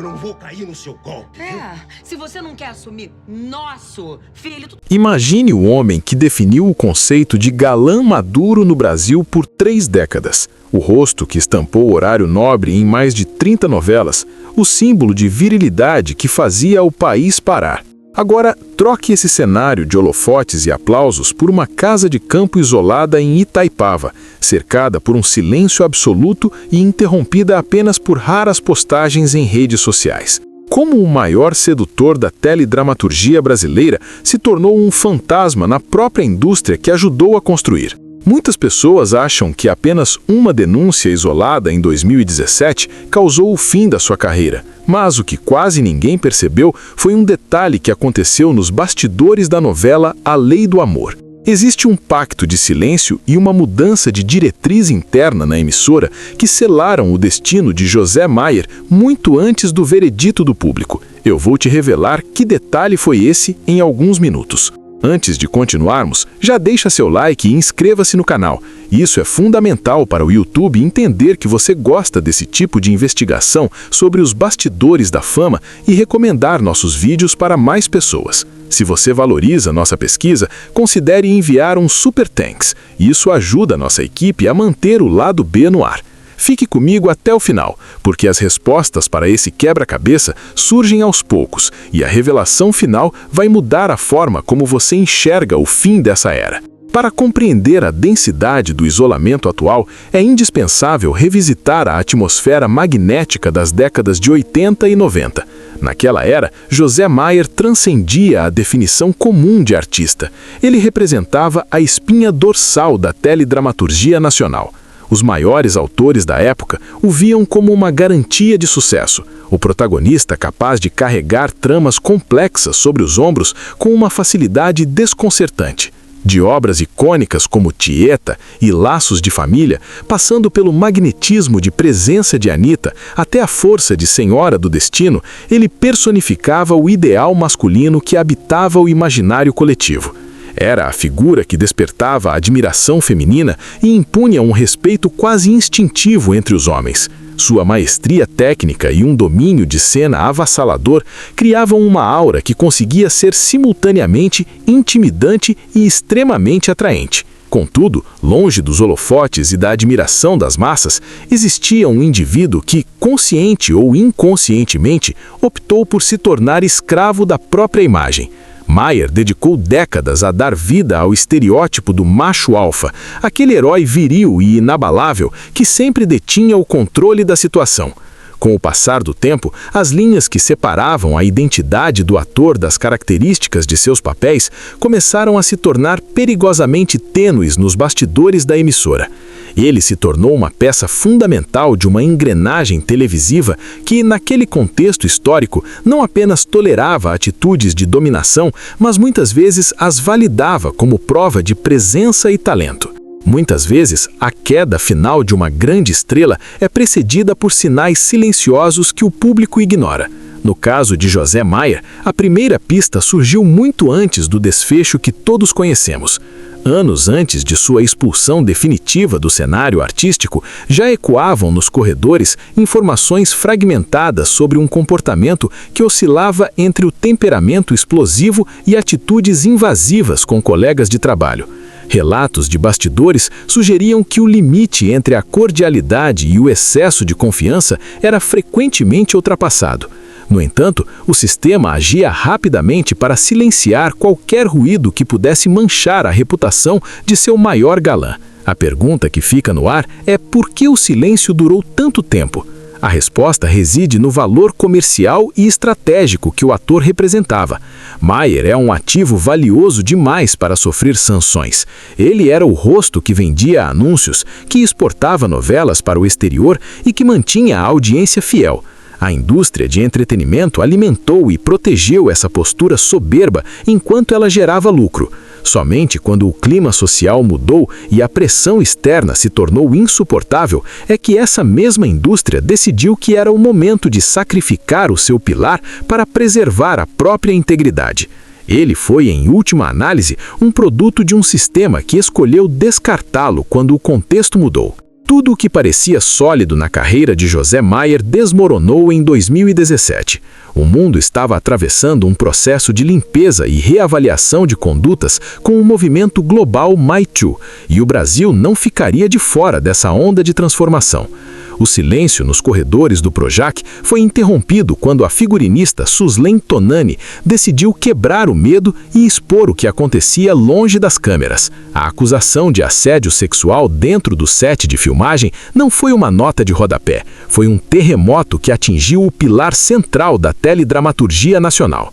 Eu não vou cair no seu golpe, viu? Se você não quer assumir nosso filho... Imagine o homem que definiu o conceito de galã maduro no Brasil por 3 décadas. O rosto que estampou o horário nobre em mais de 30 novelas. O símbolo de virilidade que fazia o país parar. Agora, troque esse cenário de holofotes e aplausos por uma casa de campo isolada em Itaipava, cercada por um silêncio absoluto e interrompida apenas por raras postagens em redes sociais. Como o maior sedutor da teledramaturgia brasileira se tornou um fantasma na própria indústria que ajudou a construir. Muitas pessoas acham que apenas uma denúncia isolada em 2017 causou o fim da sua carreira, mas o que quase ninguém percebeu foi um detalhe que aconteceu nos bastidores da novela A Lei do Amor. Existe um pacto de silêncio e uma mudança de diretriz interna na emissora que selaram o destino de José Maier muito antes do veredito do público. Eu vou te revelar que detalhe foi esse em alguns minutos. Antes de continuarmos, já deixa seu like e inscreva-se no canal. Isso é fundamental para o YouTube entender que você gosta desse tipo de investigação sobre os bastidores da fama e recomendar nossos vídeos para mais pessoas. Se você valoriza nossa pesquisa, considere enviar um Super Thanks. Isso ajuda a nossa equipe a manter o lado B no ar. Fique comigo até o final, porque as respostas para esse quebra-cabeça surgem aos poucos e a revelação final vai mudar a forma como você enxerga o fim dessa era. Para compreender a densidade do isolamento atual, é indispensável revisitar a atmosfera magnética das décadas de 80 e 90. Naquela era, José Maier transcendia a definição comum de artista. Ele representava a espinha dorsal da teledramaturgia nacional. Os maiores autores da época o viam como uma garantia de sucesso, o protagonista capaz de carregar tramas complexas sobre os ombros com uma facilidade desconcertante. De obras icônicas como Tieta e Laços de Família, passando pelo magnetismo de Presença de Anitta até a força de Senhora do Destino, ele personificava o ideal masculino que habitava o imaginário coletivo. Era a figura que despertava a admiração feminina e impunha um respeito quase instintivo entre os homens. Sua maestria técnica e um domínio de cena avassalador criavam uma aura que conseguia ser simultaneamente intimidante e extremamente atraente. Contudo, longe dos holofotes e da admiração das massas, existia um indivíduo que, consciente ou inconscientemente, optou por se tornar escravo da própria imagem. Maier dedicou décadas a dar vida ao estereótipo do macho alfa, aquele herói viril e inabalável que sempre detinha o controle da situação. Com o passar do tempo, as linhas que separavam a identidade do ator das características de seus papéis começaram a se tornar perigosamente tênues nos bastidores da emissora. Ele se tornou uma peça fundamental de uma engrenagem televisiva que, naquele contexto histórico, não apenas tolerava atitudes de dominação, mas muitas vezes as validava como prova de presença e talento. Muitas vezes, a queda final de uma grande estrela é precedida por sinais silenciosos que o público ignora. No caso de José Maier, a primeira pista surgiu muito antes do desfecho que todos conhecemos. Anos antes de sua expulsão definitiva do cenário artístico, já ecoavam nos corredores informações fragmentadas sobre um comportamento que oscilava entre o temperamento explosivo e atitudes invasivas com colegas de trabalho. Relatos de bastidores sugeriam que o limite entre a cordialidade e o excesso de confiança era frequentemente ultrapassado. No entanto, o sistema agia rapidamente para silenciar qualquer ruído que pudesse manchar a reputação de seu maior galã. A pergunta que fica no ar é por que o silêncio durou tanto tempo? A resposta reside no valor comercial e estratégico que o ator representava. Maier é um ativo valioso demais para sofrer sanções. Ele era o rosto que vendia anúncios, que exportava novelas para o exterior e que mantinha a audiência fiel. A indústria de entretenimento alimentou e protegeu essa postura soberba enquanto ela gerava lucro. Somente quando o clima social mudou e a pressão externa se tornou insuportável é que essa mesma indústria decidiu que era o momento de sacrificar o seu pilar para preservar a própria integridade. Ele foi, em última análise, um produto de um sistema que escolheu descartá-lo quando o contexto mudou. Tudo o que parecia sólido na carreira de José Maier desmoronou em 2017. O mundo estava atravessando um processo de limpeza e reavaliação de condutas com o movimento global Me Too, e o Brasil não ficaria de fora dessa onda de transformação. O silêncio nos corredores do Projac foi interrompido quando a figurinista Suzlen Tonani decidiu quebrar o medo e expor o que acontecia longe das câmeras. A acusação de assédio sexual dentro do set de filmagem não foi uma nota de rodapé, foi um terremoto que atingiu o pilar central da teledramaturgia nacional.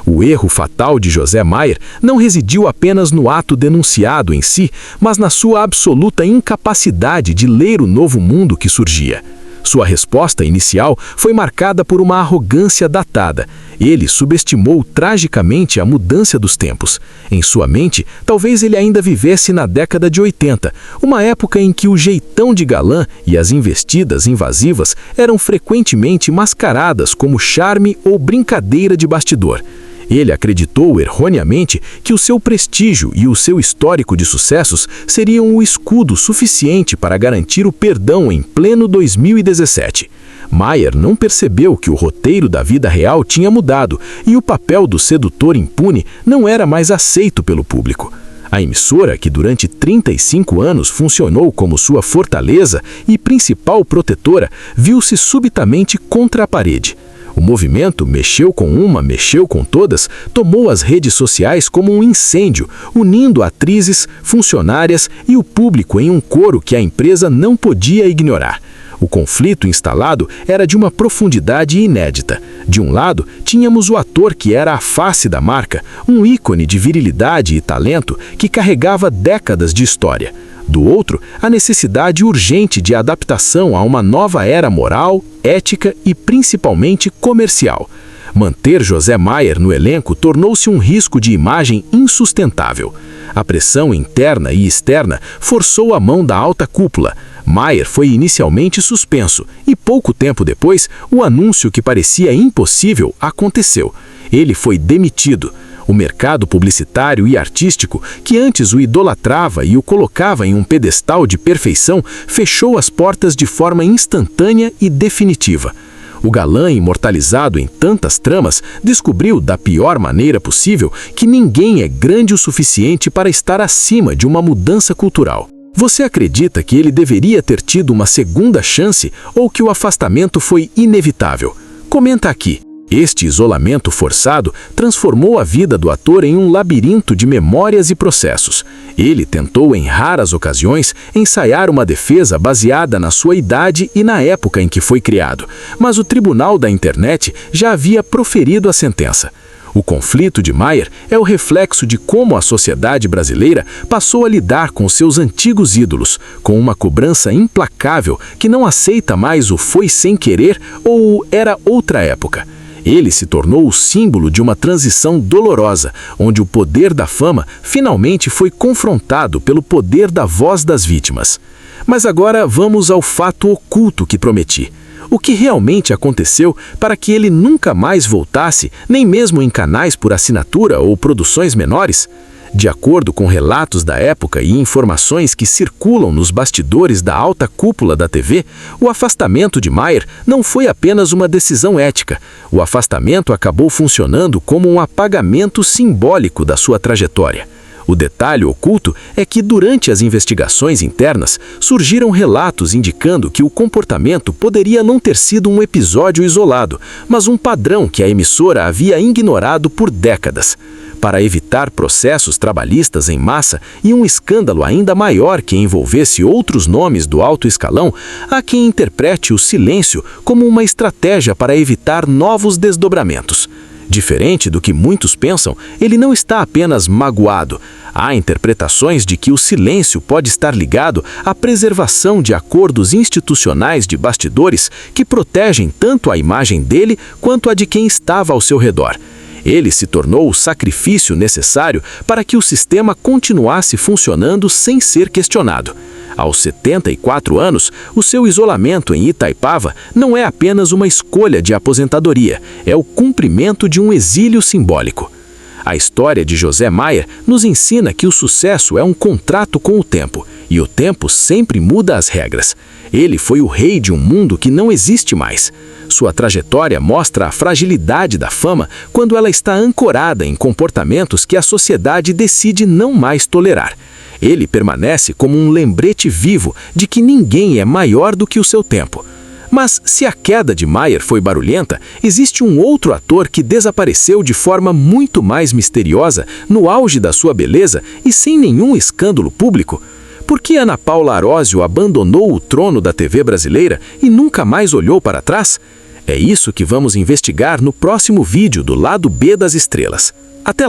O erro fatal de José Maier não residiu apenas no ato denunciado em si, mas na sua absoluta incapacidade de ler o novo mundo que surgia. Sua resposta inicial foi marcada por uma arrogância datada. Ele subestimou tragicamente a mudança dos tempos. Em sua mente, talvez ele ainda vivesse na década de 80, uma época em que o jeitão de galã e as investidas invasivas eram frequentemente mascaradas como charme ou brincadeira de bastidor. Ele acreditou erroneamente que o seu prestígio e o seu histórico de sucessos seriam o escudo suficiente para garantir o perdão em pleno 2017. Maier não percebeu que o roteiro da vida real tinha mudado e o papel do sedutor impune não era mais aceito pelo público. A emissora, que durante 35 anos funcionou como sua fortaleza e principal protetora, viu-se subitamente contra a parede. O movimento mexeu com todas, tomou as redes sociais como um incêndio, unindo atrizes, funcionárias e o público em um coro que a empresa não podia ignorar. O conflito instalado era de uma profundidade inédita. De um lado, tínhamos o ator que era a face da marca, um ícone de virilidade e talento que carregava décadas de história. Do outro, a necessidade urgente de adaptação a uma nova era moral, ética e principalmente comercial. Manter José Maier no elenco tornou-se um risco de imagem insustentável. A pressão interna e externa forçou a mão da alta cúpula. Maier foi inicialmente suspenso e pouco tempo depois, o anúncio que parecia impossível aconteceu. Ele foi demitido. O mercado publicitário e artístico, que antes o idolatrava e o colocava em um pedestal de perfeição, fechou as portas de forma instantânea e definitiva. O galã imortalizado em tantas tramas descobriu da pior maneira possível que ninguém é grande o suficiente para estar acima de uma mudança cultural. Você acredita que ele deveria ter tido uma segunda chance ou que o afastamento foi inevitável? Comenta aqui. Este isolamento forçado transformou a vida do ator em um labirinto de memórias e processos. Ele tentou, em raras ocasiões, ensaiar uma defesa baseada na sua idade e na época em que foi criado, mas o tribunal da internet já havia proferido a sentença. O conflito de Maier é o reflexo de como a sociedade brasileira passou a lidar com seus antigos ídolos, com uma cobrança implacável que não aceita mais o foi sem querer ou o era outra época. Ele se tornou o símbolo de uma transição dolorosa, onde o poder da fama finalmente foi confrontado pelo poder da voz das vítimas. Mas agora vamos ao fato oculto que prometi. O que realmente aconteceu para que ele nunca mais voltasse, nem mesmo em canais por assinatura ou produções menores? De acordo com relatos da época e informações que circulam nos bastidores da alta cúpula da TV, o afastamento de Maier não foi apenas uma decisão ética. O afastamento acabou funcionando como um apagamento simbólico da sua trajetória. O detalhe oculto é que, durante as investigações internas, surgiram relatos indicando que o comportamento poderia não ter sido um episódio isolado, mas um padrão que a emissora havia ignorado por décadas. Para evitar processos trabalhistas em massa e um escândalo ainda maior que envolvesse outros nomes do alto escalão, há quem interprete o silêncio como uma estratégia para evitar novos desdobramentos. Diferente do que muitos pensam, ele não está apenas magoado. Há interpretações de que o silêncio pode estar ligado à preservação de acordos institucionais de bastidores que protegem tanto a imagem dele quanto a de quem estava ao seu redor. Ele se tornou o sacrifício necessário para que o sistema continuasse funcionando sem ser questionado. Aos 74 anos, o seu isolamento em Itaipava não é apenas uma escolha de aposentadoria, é o cumprimento de um exílio simbólico. A história de José Maier nos ensina que o sucesso é um contrato com o tempo E o tempo sempre muda as regras. Ele foi o rei de um mundo que não existe mais. Sua trajetória mostra a fragilidade da fama quando ela está ancorada em comportamentos que a sociedade decide não mais tolerar. Ele permanece como um lembrete vivo de que ninguém é maior do que o seu tempo. Mas se a queda de Mayer foi barulhenta, existe um outro ator que desapareceu de forma muito mais misteriosa, no auge da sua beleza e sem nenhum escândalo público. Por que Ana Paula Arósio abandonou o trono da TV brasileira e nunca mais olhou para trás? É isso que vamos investigar no próximo vídeo do Lado B das Estrelas. Até lá!